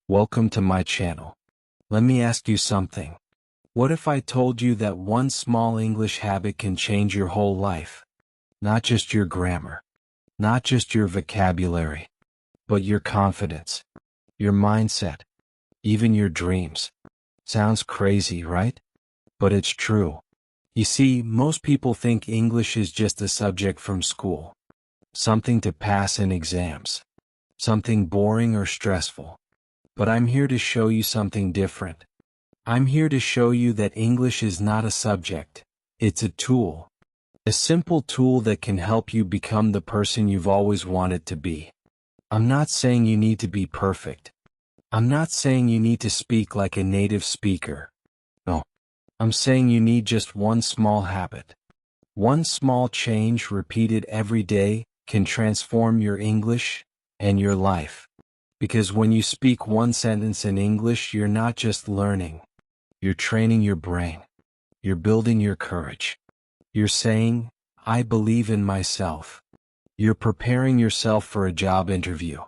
Welcome to my channel. Let me ask you something. What if I told you that one small English habit can change your whole life? Not just your grammar, not just your vocabulary, but your confidence, your mindset, even your dreams. Sounds crazy, right? But it's true. You see, most people think English is just a subject from school, something to pass in exams, something boring or stressful. But I'm here to show you something different. I'm here to show you that English is not a subject, it's a tool. A simple tool that can help you become the person you've always wanted to be. I'm not saying you need to be perfect. I'm not saying you need to speak like a native speaker. No. I'm saying you need just one small habit. One small change repeated every day can transform your English and your life. Because when you speak one sentence in English, you're not just learning. You're training your brain. You're building your courage. You're saying, I believe in myself. You're preparing yourself for a job interview.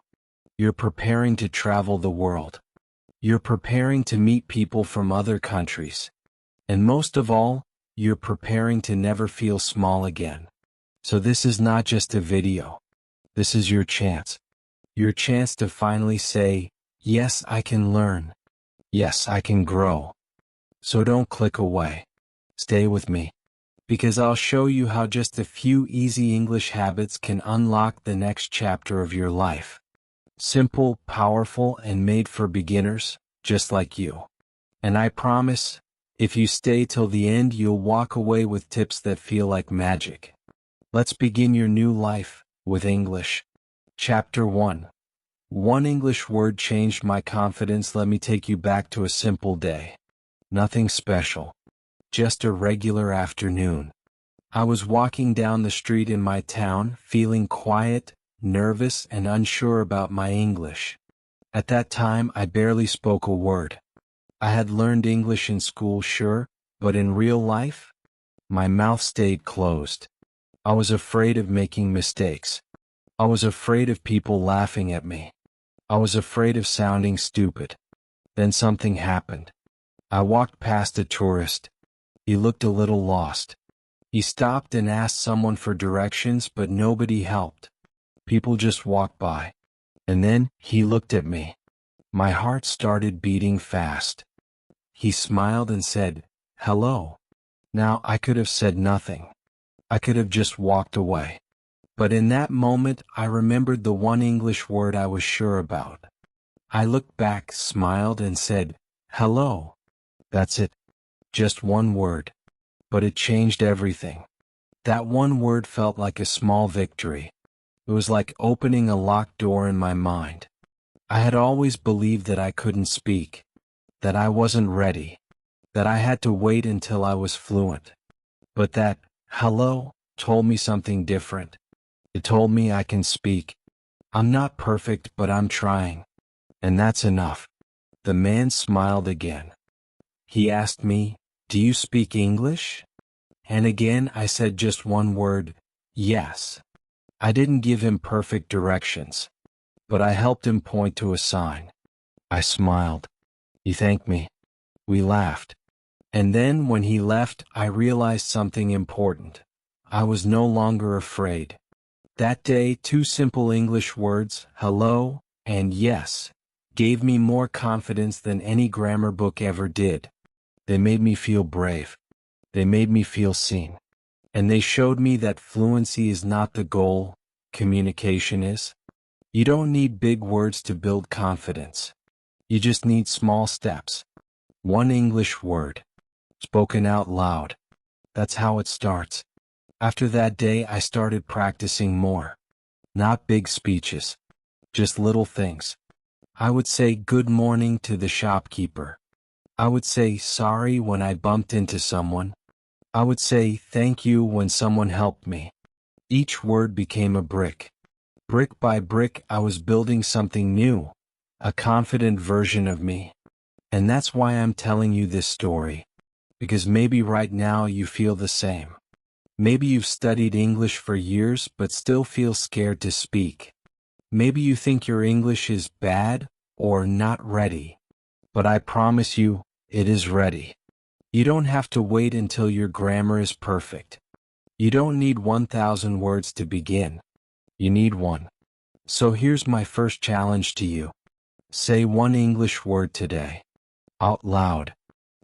You're preparing to travel the world. You're preparing to meet people from other countries. And most of all, you're preparing to never feel small again. So this is not just a video. This is your chance. Your chance to finally say, yes, I can learn. Yes, I can grow. So don't click away. Stay with me. Because I'll show you how just a few easy English habits can unlock the next chapter of your life. Simple, powerful, and made for beginners, just like you. And I promise, if you stay till the end, you'll walk away with tips that feel like magic. Let's begin your new life with English. Chapter 1. One English word changed my confidence. Let me take you back to a simple day. Nothing special. Just a regular afternoon. I was walking down the street in my town, feeling quiet, nervous, and unsure about my English. At that time, I barely spoke a word. I had learned English in school, sure, but in real life, my mouth stayed closed. I was afraid of making mistakes. I was afraid of people laughing at me. I was afraid of sounding stupid. Then something happened. I walked past a tourist. He looked a little lost. He stopped and asked someone for directions, but nobody helped. People just walked by. And then he looked at me. My heart started beating fast. He smiled and said, "Hello." Now I could have said nothing. I could have just walked away. But in that moment, I remembered the one English word I was sure about. I looked back, smiled, and said, "Hello." That's it. Just one word. But it changed everything. That one word felt like a small victory. It was like opening a locked door in my mind. I had always believed that I couldn't speak, that I wasn't ready, that I had to wait until I was fluent. But that, hello, told me something different. It told me I can speak. I'm not perfect, but I'm trying. And that's enough. The man smiled again. He asked me, "Do you speak English?" And again I said just one word, yes. I didn't give him perfect directions, but I helped him point to a sign. I smiled. He thanked me. We laughed. And then when he left, I realized something important. I was no longer afraid. That day, two simple English words, hello and yes, gave me more confidence than any grammar book ever did. They made me feel brave. They made me feel seen. And they showed me that fluency is not the goal, communication is. You don't need big words to build confidence. You just need small steps. One English word, spoken out loud. That's how it starts. After that day, I started practicing more. Not big speeches, just little things. I would say good morning to the shopkeeper. I would say sorry when I bumped into someone. I would say thank you when someone helped me. Each word became a brick. Brick by brick, I was building something new, a confident version of me. And that's why I'm telling you this story. Because maybe right now you feel the same. Maybe you've studied English for years but still feel scared to speak. Maybe you think your English is bad or not ready. But I promise you, it is ready. You don't have to wait until your grammar is perfect. You don't need 1,000 words to begin. You need one. So here's my first challenge to you. Say one English word today. Out loud.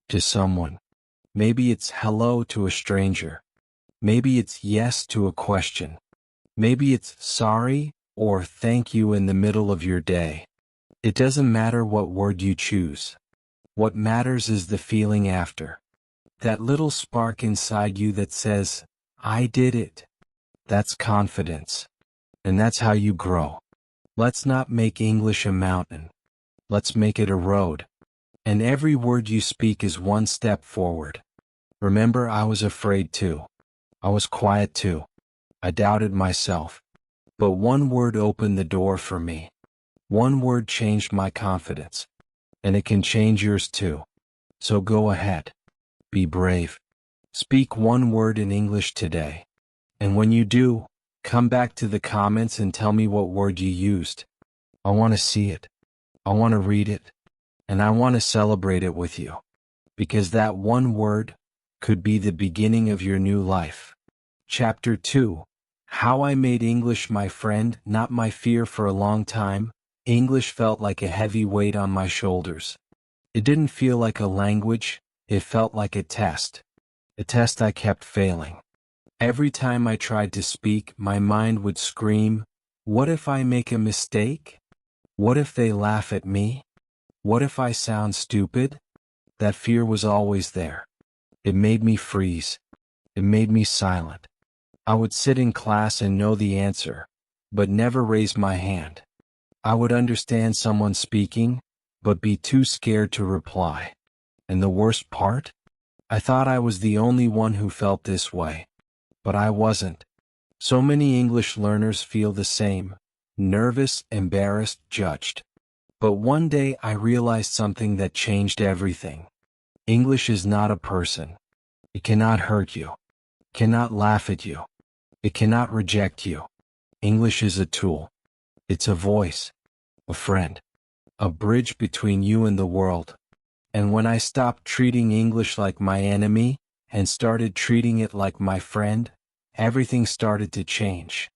To someone. Maybe it's hello to a stranger. Maybe it's yes to a question. Maybe it's sorry or thank you in the middle of your day. It doesn't matter what word you choose. What matters is the feeling after. That little spark inside you that says, I did it. That's confidence. And that's how you grow. Let's not make English a mountain. Let's make it a road. And every word you speak is one step forward. Remember, I was afraid too. I was quiet too. I doubted myself. But one word opened the door for me. One word changed my confidence. And it can change yours too. So go ahead. Be brave. Speak one word in English today. And when you do, come back to the comments and tell me what word you used. I want to see it. I want to read it. And I want to celebrate it with you. Because that one word could be the beginning of your new life. Chapter 2. How I made English my friend, not my fear. For a long time, English felt like a heavy weight on my shoulders. It didn't feel like a language, it felt like a test. A test I kept failing. Every time I tried to speak, my mind would scream, what if I make a mistake? What if they laugh at me? What if I sound stupid? That fear was always there. It made me freeze. It made me silent. I would sit in class and know the answer, but never raise my hand. I would understand someone speaking, but be too scared to reply. And the worst part? I thought I was the only one who felt this way. But I wasn't. So many English learners feel the same. Nervous, embarrassed, judged. But one day I realized something that changed everything. English is not a person. It cannot hurt you. Cannot laugh at you. It cannot reject you. English is a tool. It's a voice. A friend. A bridge between you and the world. And when I stopped treating English like my enemy, and started treating it like my friend, everything started to change.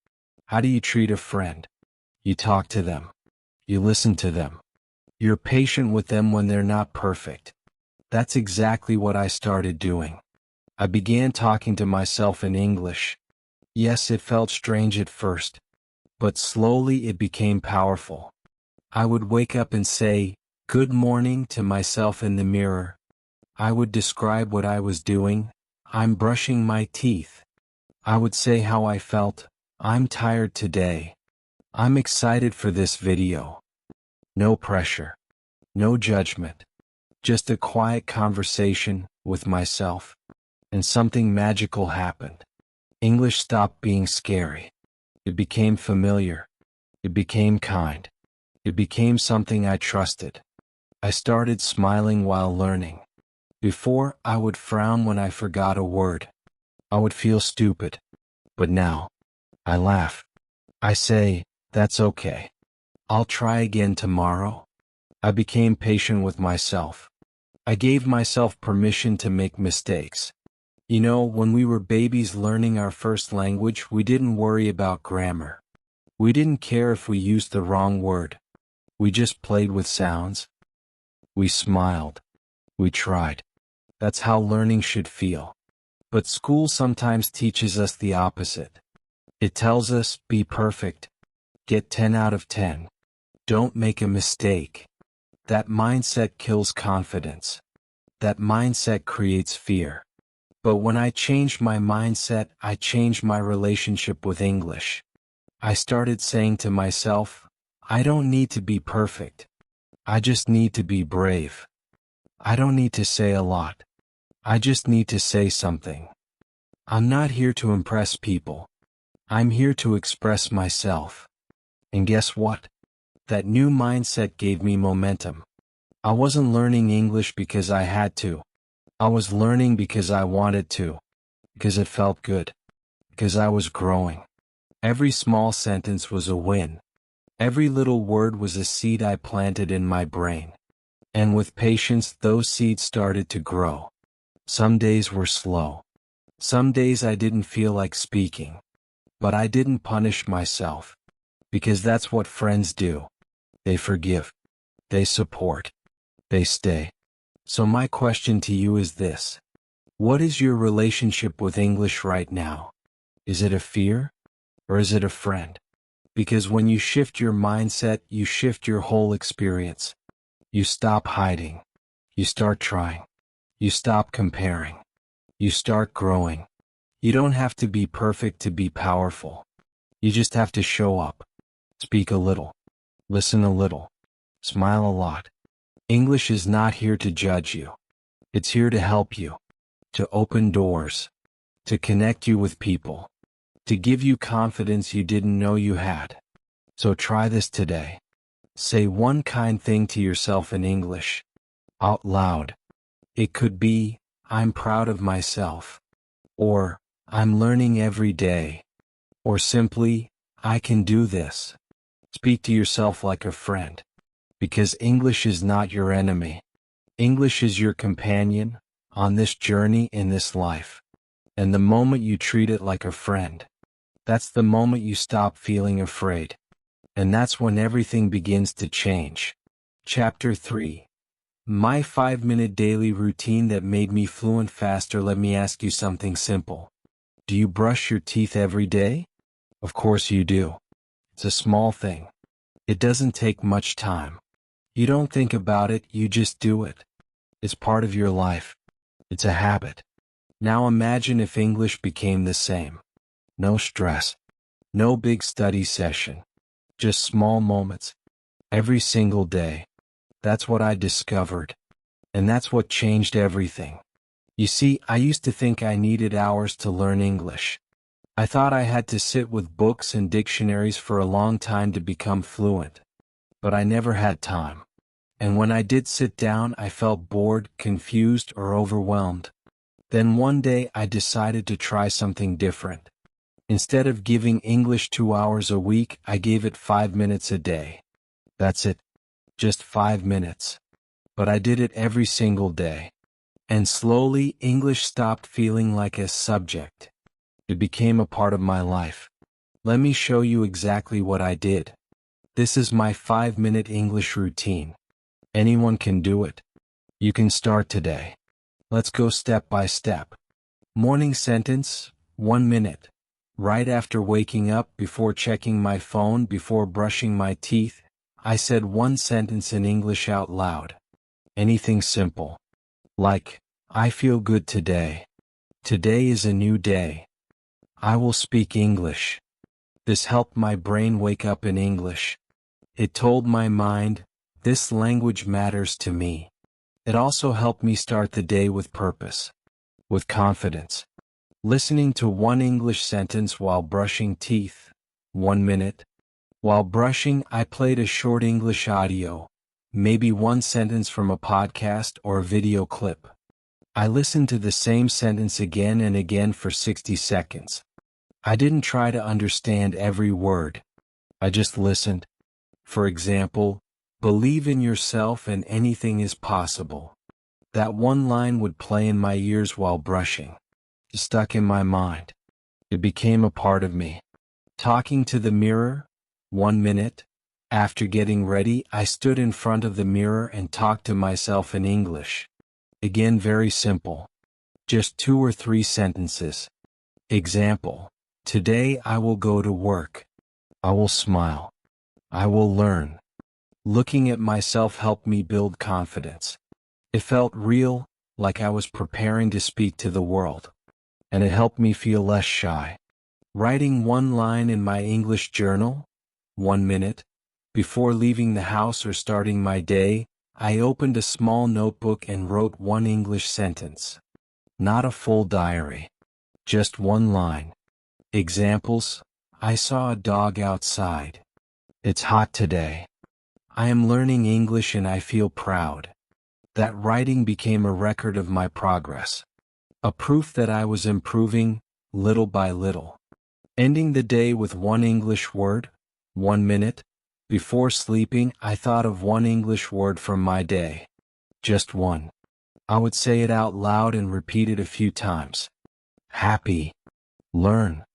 How do you treat a friend? You talk to them. You listen to them. You're patient with them when they're not perfect. That's exactly what I started doing. I began talking to myself in English. Yes, it felt strange at first. But slowly it became powerful. I would wake up and say, "Good morning" to myself in the mirror. I would describe what I was doing. I'm brushing my teeth. I would say how I felt. I'm tired today. I'm excited for this video. No pressure. No judgment. Just a quiet conversation with myself. And something magical happened. English stopped being scary. It became familiar. It became kind. It became something I trusted. I started smiling while learning. Before, I would frown when I forgot a word. I would feel stupid. But now, I laugh. I say, that's okay. I'll try again tomorrow. I became patient with myself. I gave myself permission to make mistakes. You know, when we were babies learning our first language, we didn't worry about grammar. We didn't care if we used the wrong word. We just played with sounds. We smiled. We tried. That's how learning should feel. But school sometimes teaches us the opposite. It tells us, be perfect. Get 10 out of 10. Don't make a mistake. That mindset kills confidence. That mindset creates fear. But when I changed my mindset, I changed my relationship with English. I started saying to myself, I don't need to be perfect. I just need to be brave. I don't need to say a lot. I just need to say something. I'm not here to impress people. I'm here to express myself. And guess what? That new mindset gave me momentum. I wasn't learning English because I had to. I was learning because I wanted to. Because it felt good. Because I was growing. Every small sentence was a win. Every little word was a seed I planted in my brain. And with patience, those seeds started to grow. Some days were slow. Some days I didn't feel like speaking. But I didn't punish myself. Because that's what friends do. They forgive. They support. They stay. So my question to you is this. What is your relationship with English right now? Is it a fear? Or is it a friend? Because when you shift your mindset, you shift your whole experience. You stop hiding. You start trying. You stop comparing. You start growing. You don't have to be perfect to be powerful. You just have to show up. Speak a little. Listen a little. Smile a lot. English is not here to judge you. It's here to help you. To open doors. To connect you with people. To give you confidence you didn't know you had. So try this today. Say one kind thing to yourself in English. Out loud. It could be, I'm proud of myself. Or, I'm learning every day. Or simply, I can do this. Speak to yourself like a friend. Because English is not your enemy. English is your companion, on this journey in this life. And the moment you treat it like a friend, that's the moment you stop feeling afraid. And that's when everything begins to change. Chapter 3. My 5-minute daily routine that made me fluent faster. Let me ask you something simple. Do you brush your teeth every day? Of course you do. It's a small thing. It doesn't take much time. You don't think about it, you just do it. It's part of your life. It's a habit. Now imagine if English became the same. No stress. No big study session. Just small moments. Every single day. That's what I discovered. And that's what changed everything. You see, I used to think I needed hours to learn English. I thought I had to sit with books and dictionaries for a long time to become fluent. But I never had time. And when I did sit down, I felt bored, confused, or overwhelmed. Then one day I decided to try something different. Instead of giving English 2 hours a week, I gave it 5 minutes a day. That's it. Just 5 minutes. But I did it every single day. And slowly, English stopped feeling like a subject. It became a part of my life. Let me show you exactly what I did. This is my 5-minute English routine. Anyone can do it. You can start today. Let's go step by step. Morning sentence, 1 minute. Right after waking up, before checking my phone, before brushing my teeth, I said one sentence in English out loud. Anything simple. Like, I feel good today. Today is a new day. I will speak English. This helped my brain wake up in English. It told my mind, this language matters to me. It also helped me start the day with purpose. With confidence. Listening to one English sentence while brushing teeth. 1 minute. While brushing, I played a short English audio. Maybe one sentence from a podcast or a video clip. I listened to the same sentence again and again for 60 seconds. I didn't try to understand every word. I just listened. For example, believe in yourself and anything is possible. That one line would play in my ears while brushing. It stuck in my mind. It became a part of me. Talking to the mirror. 1 minute. After getting ready, I stood in front of the mirror and talked to myself in English. Again, very simple. Just 2 or 3 sentences. Example. Today I will go to work. I will smile. I will learn. Looking at myself helped me build confidence. It felt real, like I was preparing to speak to the world. And it helped me feel less shy. Writing one line in my English journal. 1 minute. Before leaving the house or starting my day, I opened a small notebook and wrote one English sentence. Not a full diary. Just one line. Examples. I saw a dog outside. It's hot today. I am learning English and I feel proud. That writing became a record of my progress. A proof that I was improving, little by little. Ending the day with one English word. 1 minute. Before sleeping, I thought of one English word from my day. Just one. I would say it out loud and repeat it a few times. Happy. Learn.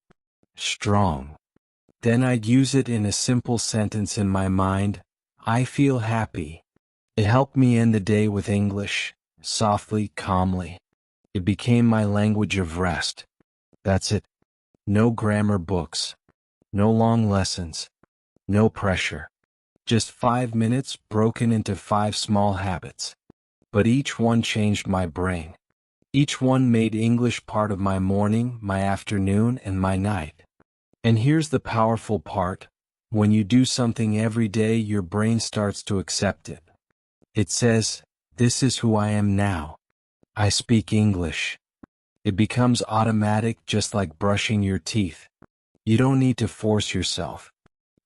Strong. Then I'd use it in a simple sentence in my mind. I feel happy. It helped me end the day with English, softly, calmly. It became my language of rest. That's it. No grammar books. No long lessons. No pressure. Just 5 minutes broken into 5 small habits. But each one changed my brain. Each one made English part of my morning, my afternoon, and my night. And here's the powerful part. When you do something every day, your brain starts to accept it. It says, this is who I am now. I speak English. It becomes automatic, just like brushing your teeth. You don't need to force yourself.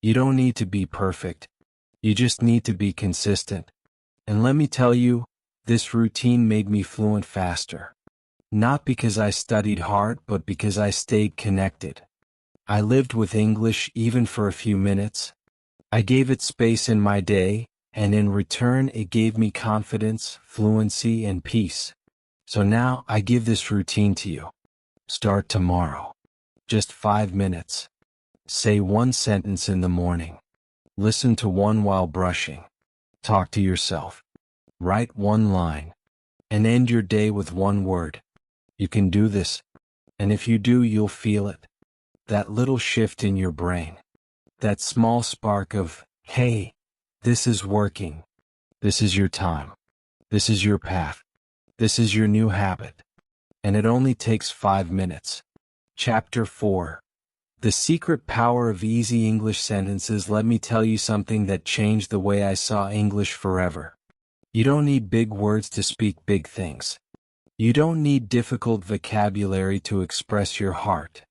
You don't need to be perfect. You just need to be consistent. And let me tell you, this routine made me fluent faster. Not because I studied hard, but because I stayed connected. I lived with English even for a few minutes. I gave it space in my day, and in return it gave me confidence, fluency, and peace. So now I give this routine to you. Start tomorrow. Just 5 minutes. Say one sentence in the morning. Listen to one while brushing. Talk to yourself. Write one line. And end your day with one word. You can do this. And if you do, you'll feel it. That little shift in your brain. That small spark of, hey, this is working. This is your time. This is your path. This is your new habit. And it only takes 5 minutes. Chapter 4. The Secret Power of Easy English Sentences. Let me tell you something that changed the way I saw English forever. You don't need big words to speak big things. You don't need difficult vocabulary to express your heart.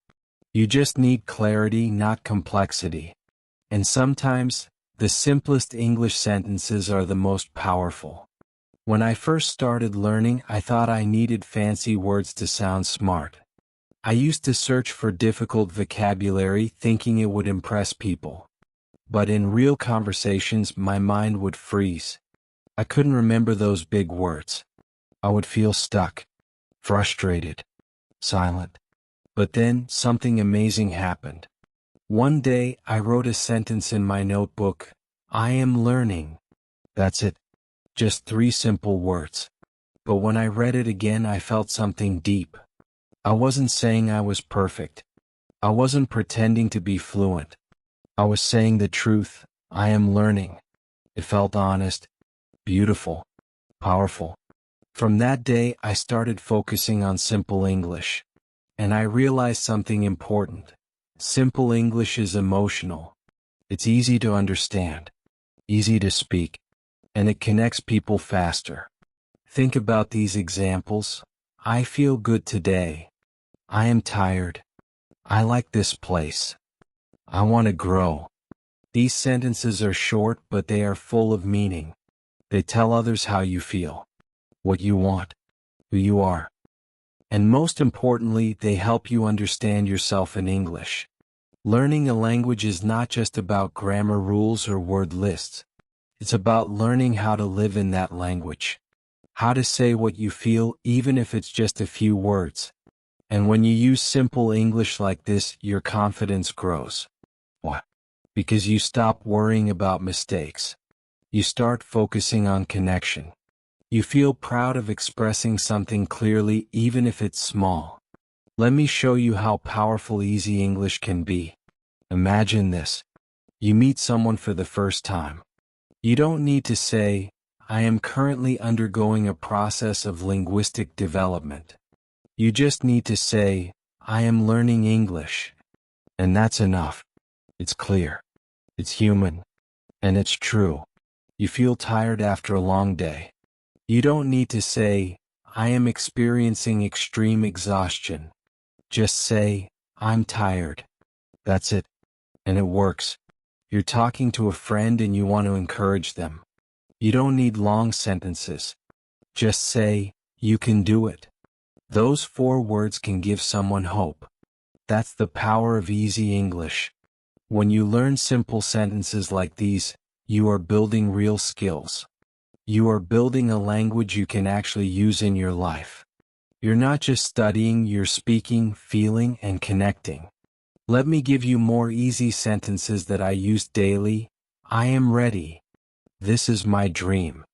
You just need clarity, not complexity. And sometimes, the simplest English sentences are the most powerful. When I first started learning, I thought I needed fancy words to sound smart. I used to search for difficult vocabulary thinking it would impress people. But in real conversations, my mind would freeze. I couldn't remember those big words. I would feel stuck, frustrated, silent. But then, something amazing happened. One day, I wrote a sentence in my notebook. I am learning. That's it. Just 3 simple words. But when I read it again, I felt something deep. I wasn't saying I was perfect. I wasn't pretending to be fluent. I was saying the truth. I am learning. It felt honest, beautiful, powerful. From that day, I started focusing on simple English. And I realized something important. Simple English is emotional. It's easy to understand, easy to speak, and it connects people faster. Think about these examples. I feel good today. I am tired. I like this place. I want to grow. These sentences are short, but they are full of meaning. They tell others how you feel, what you want, who you are. And most importantly, they help you understand yourself in English. Learning a language is not just about grammar rules or word lists. It's about learning how to live in that language. How to say what you feel, even if it's just a few words. And when you use simple English like this, your confidence grows. Why? Because you stop worrying about mistakes. You start focusing on connection. You feel proud of expressing something clearly, even if it's small. Let me show you how powerful easy English can be. Imagine this. You meet someone for the first time. You don't need to say, I am currently undergoing a process of linguistic development. You just need to say, I am learning English. And that's enough. It's clear. It's human. And it's true. You feel tired after a long day. You don't need to say, I am experiencing extreme exhaustion. Just say, I'm tired. That's it. And it works. You're talking to a friend and you want to encourage them. You don't need long sentences. Just say, you can do it. Those 4 words can give someone hope. That's the power of easy English. When you learn simple sentences like these, you are building real skills. You are building a language you can actually use in your life. You're not just studying, you're speaking, feeling, and connecting. Let me give you more easy sentences that I use daily. I am ready. This is my dream.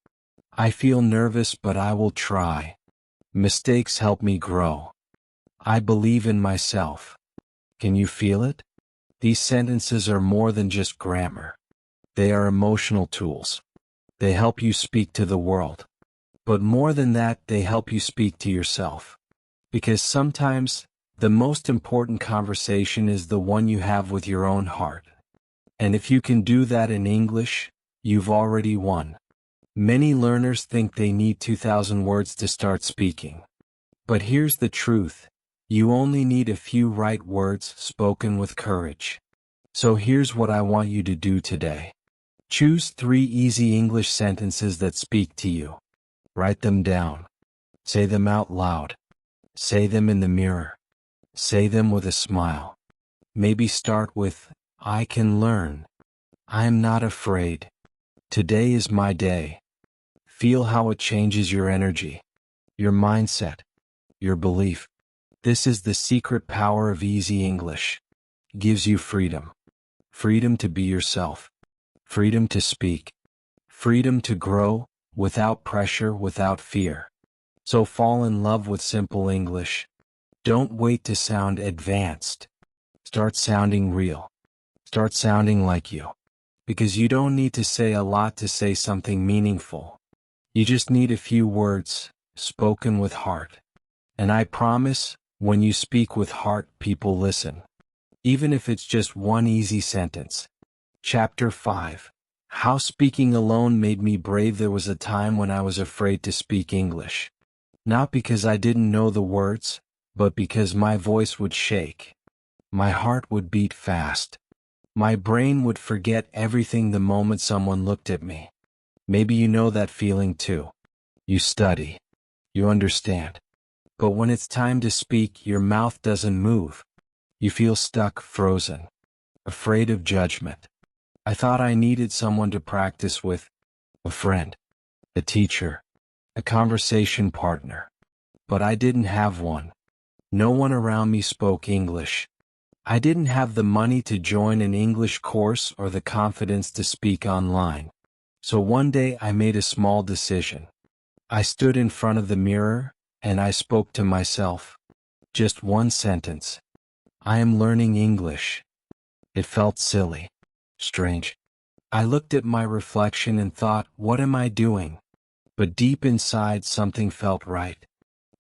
I feel nervous, but I will try. Mistakes help me grow. I believe in myself. Can you feel it? These sentences are more than just grammar. They are emotional tools. They help you speak to the world. But more than that, they help you speak to yourself. Because sometimes, the most important conversation is the one you have with your own heart. And if you can do that in English, you've already won. Many learners think they need 2,000 words to start speaking. But here's the truth. You only need a few right words spoken with courage. So here's what I want you to do today. Choose 3 easy English sentences that speak to you. Write them down. Say them out loud. Say them in the mirror. Say them with a smile. Maybe start with, I can learn. I am not afraid. Today is my day. Feel how it changes your energy, your mindset, your belief. This is the secret power of easy English. It gives you freedom. Freedom to be yourself. Freedom to speak. Freedom to grow, without pressure, without fear. So fall in love with simple English. Don't wait to sound advanced. Start sounding real. Start sounding like you. Because you don't need to say a lot to say something meaningful. You just need a few words, spoken with heart. And I promise, when you speak with heart, people listen. Even if it's just one easy sentence. Chapter 5. How speaking alone made me brave. There was a time when I was afraid to speak English. Not because I didn't know the words, but because my voice would shake. My heart would beat fast. My brain would forget everything the moment someone looked at me. Maybe you know that feeling too. You study. You understand. But when it's time to speak, your mouth doesn't move. You feel stuck, frozen. Afraid of judgment. I thought I needed someone to practice with. A friend. A teacher. A conversation partner. But I didn't have one. No one around me spoke English. I didn't have the money to join an English course or the confidence to speak online. So one day I made a small decision. I stood in front of the mirror, and I spoke to myself. Just one sentence. I am learning English. It felt silly. Strange. I looked at my reflection and thought, what am I doing? But deep inside something felt right.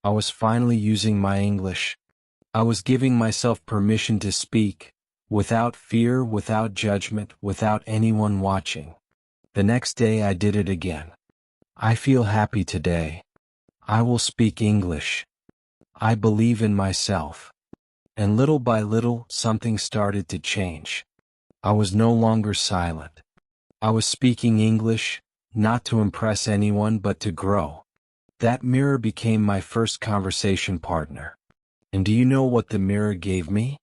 I was finally using my English. I was giving myself permission to speak, without fear, without judgment, without anyone watching. The next day I did it again. I feel happy today. I will speak English. I believe in myself. And little by little, something started to change. I was no longer silent. I was speaking English, not to impress anyone but to grow. That mirror became my first conversation partner. And do you know what the mirror gave me?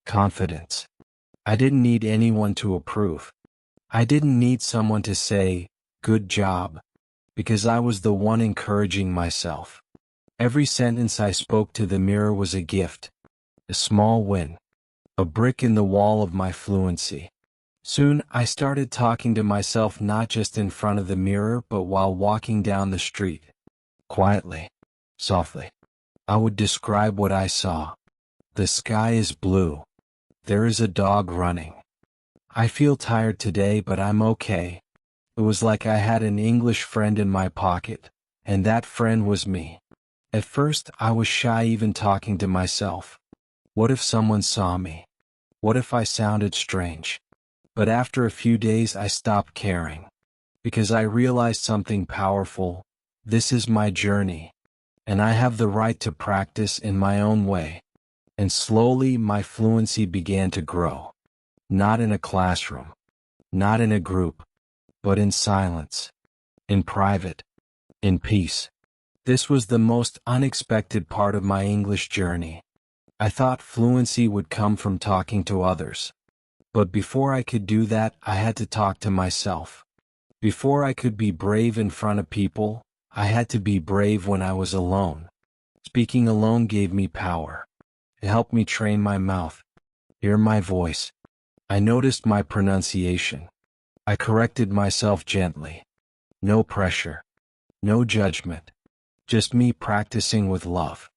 Confidence. I didn't need anyone to approve. I didn't need someone to say, good job, because I was the one encouraging myself. Every sentence I spoke to the mirror was a gift, a small win, a brick in the wall of my fluency. Soon I started talking to myself not just in front of the mirror but while walking down the street. Quietly, softly. I would describe what I saw. The sky is blue. There is a dog running. I feel tired today, but I'm okay. It was like I had an English friend in my pocket, and that friend was me. At first, I was shy even talking to myself. What if someone saw me? What if I sounded strange? But after a few days, I stopped caring. Because I realized something powerful. This is my journey. And I have the right to practice in my own way. And slowly my fluency began to grow. Not in a classroom. Not in a group. But in silence. In private. In peace. This was the most unexpected part of my English journey. I thought fluency would come from talking to others. But before I could do that, I had to talk to myself. Before I could be brave in front of people, I had to be brave when I was alone. Speaking alone gave me power. It helped me train my mouth, hear my voice. I noticed my pronunciation. I corrected myself gently. No pressure. No judgment. Just me practicing with love.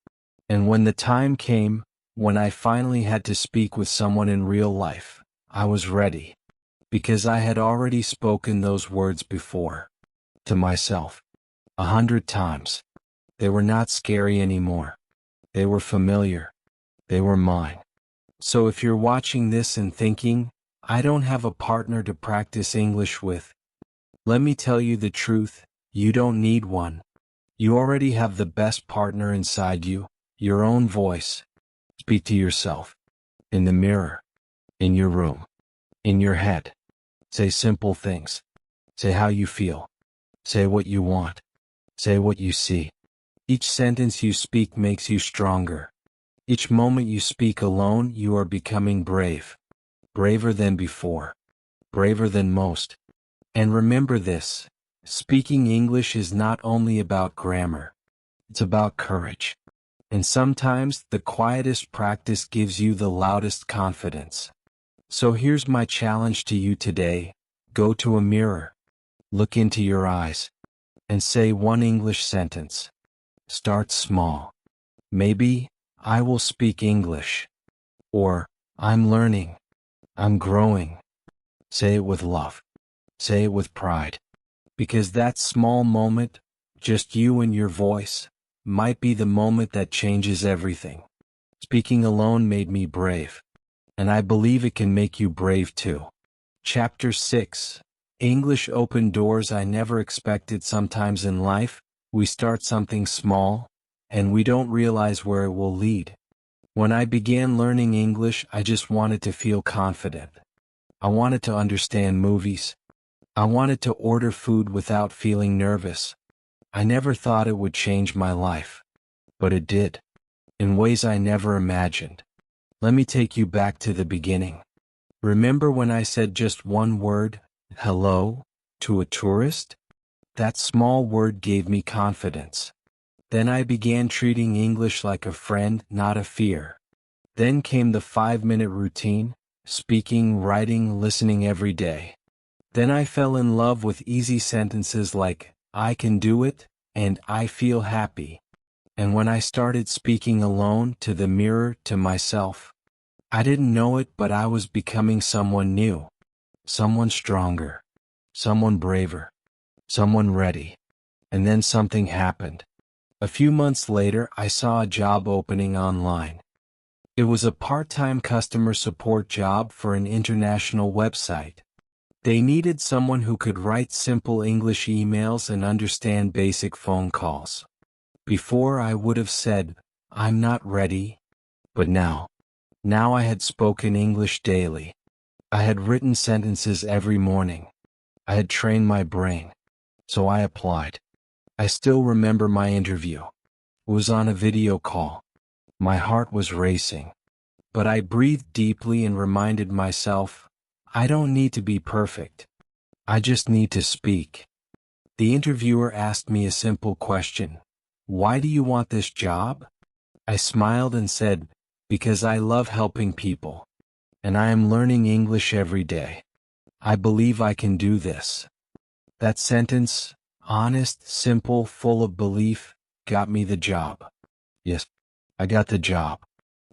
And when the time came, when I finally had to speak with someone in real life, I was ready. Because I had already spoken those words before. To myself. 100 times. They were not scary anymore. They were familiar. They were mine. So if you're watching this and thinking, I don't have a partner to practice English with, let me tell you the truth, you don't need one. You already have the best partner inside you, your own voice. Speak to yourself. In the mirror. In your room. In your head. Say simple things. Say how you feel. Say what you want. Say what you see. Each sentence you speak makes you stronger. Each moment you speak alone, you are becoming brave. Braver than before. Braver than most. And remember this, speaking English is not only about grammar. It's about courage. And sometimes the quietest practice gives you the loudest confidence. So here's my challenge to you today. Go to a mirror. Look into your eyes. And say one English sentence. Start small. Maybe, I will speak English. Or, I'm learning. I'm growing. Say it with love. Say it with pride. Because that small moment, just you and your voice, might be the moment that changes everything. Speaking alone made me brave. And I believe it can make you brave too. Chapter 6. English opened doors I never expected. Sometimes in life, we start something small, and we don't realize where it will lead. When I began learning English, I just wanted to feel confident. I wanted to understand movies. I wanted to order food without feeling nervous. I never thought it would change my life. But it did. In ways I never imagined. Let me take you back to the beginning. Remember when I said just one word, hello, to a tourist? That small word gave me confidence. Then I began treating English like a friend, not a fear. Then came the 5-minute routine, speaking, writing, listening every day. Then I fell in love with easy sentences like, I can do it, and I feel happy. And when I started speaking alone, to the mirror, to myself, I didn't know it, but I was becoming someone new. Someone stronger. Someone braver. Someone ready. And then something happened. A few months later, I saw a job opening online. It was a part-time customer support job for an international website. They needed someone who could write simple English emails and understand basic phone calls. Before I would have said, I'm not ready. But now I had spoken English daily. I had written sentences every morning. I had trained my brain. So I applied. I still remember my interview. It was on a video call. My heart was racing. But I breathed deeply and reminded myself, I don't need to be perfect. I just need to speak. The interviewer asked me a simple question. Why do you want this job? I smiled and said, because I love helping people. And I am learning English every day. I believe I can do this. That sentence, honest, simple, full of belief, got me the job. Yes, I got the job.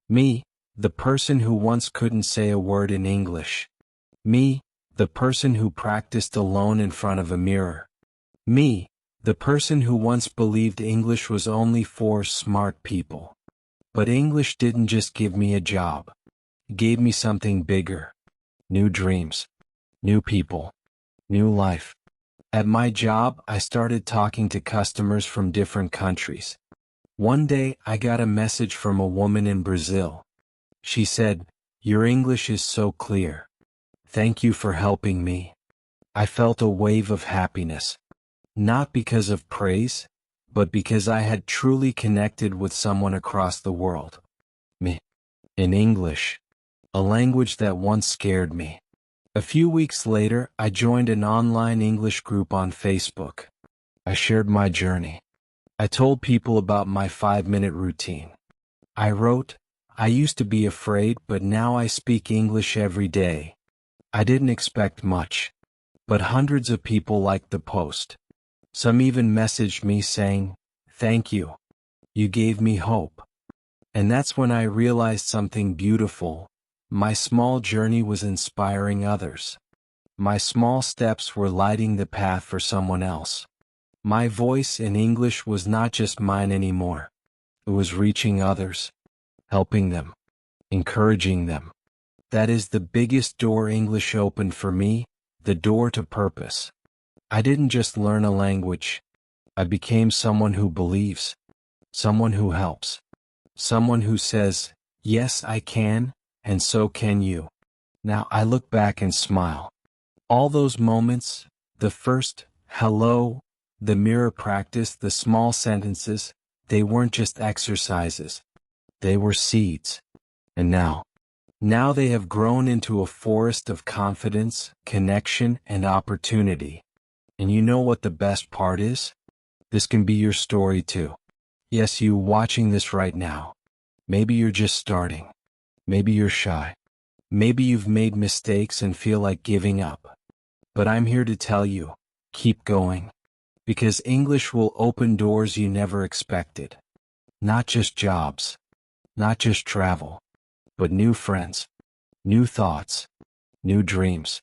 Me, the person who once couldn't say a word in English. Me, the person who practiced alone in front of a mirror. Me, the person who once believed English was only for smart people. But English didn't just give me a job. It gave me something bigger. New dreams. New people. New life. At my job, I started talking to customers from different countries. One day, I got a message from a woman in Brazil. She said, your English is so clear. Thank you for helping me. I felt a wave of happiness. Not because of praise, but because I had truly connected with someone across the world. Me. In English. a language that once scared me. A few weeks later, I joined an online English group on Facebook. I shared my journey. I told people about my 5-minute routine. I wrote, I used to be afraid, but now I speak English every day. I didn't expect much, but hundreds of people liked the post. Some even messaged me saying, "Thank you. You gave me hope." And that's when I realized something beautiful. My small journey was inspiring others. My small steps were lighting the path for someone else. My voice in English was not just mine anymore. It was reaching others, helping them, encouraging them. That is the biggest door English opened for me, the door to purpose. I didn't just learn a language. I became someone who believes, someone who helps, someone who says, yes, I can, and so can you. Now I look back and smile. All those moments, the first, hello, the mirror practice, the small sentences, they weren't just exercises. They were seeds. And now they have grown into a forest of confidence, connection, and opportunity. And you know what the best part is? This can be your story too. Yes, you watching this right now. Maybe you're just starting. Maybe you're shy. Maybe you've made mistakes and feel like giving up. But I'm here to tell you, keep going. Because English will open doors you never expected. Not just jobs. Not just travel. But new friends. New thoughts. New dreams.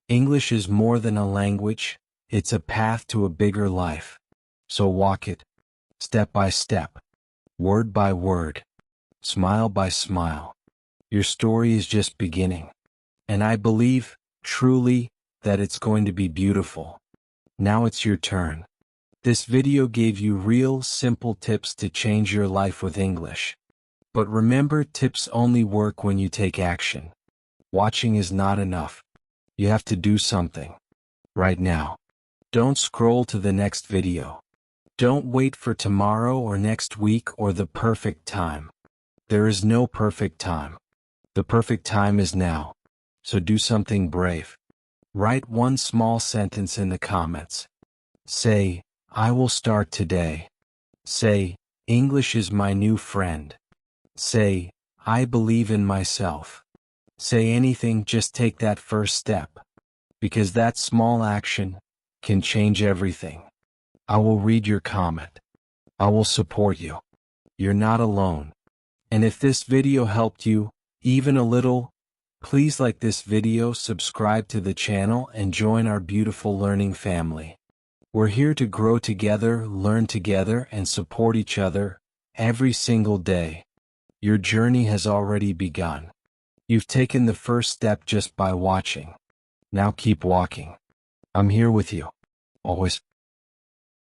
English is more than a language. It's a path to a bigger life. So walk it. Step by step. Word by word. Smile by smile. Your story is just beginning. And I believe, truly, that it's going to be beautiful. Now it's your turn. This video gave you real, simple tips to change your life with English. But remember, tips only work when you take action. Watching is not enough. You have to do something. Right now. Don't scroll to the next video. Don't wait for tomorrow or next week or the perfect time. There is no perfect time. The perfect time is now. So do something brave. Write one small sentence in the comments. Say, I will start today. Say, English is my new friend. Say, I believe in myself. Say anything, just take that first step. Because that small action can change everything. I will read your comment. I will support you. You're not alone. And if this video helped you, even a little, please like this video, subscribe to the channel, and join our beautiful learning family. We're here to grow together, learn together, and support each other every single day. Your journey has already begun. You've taken the first step just by watching. Now keep walking. I'm here with you. Always.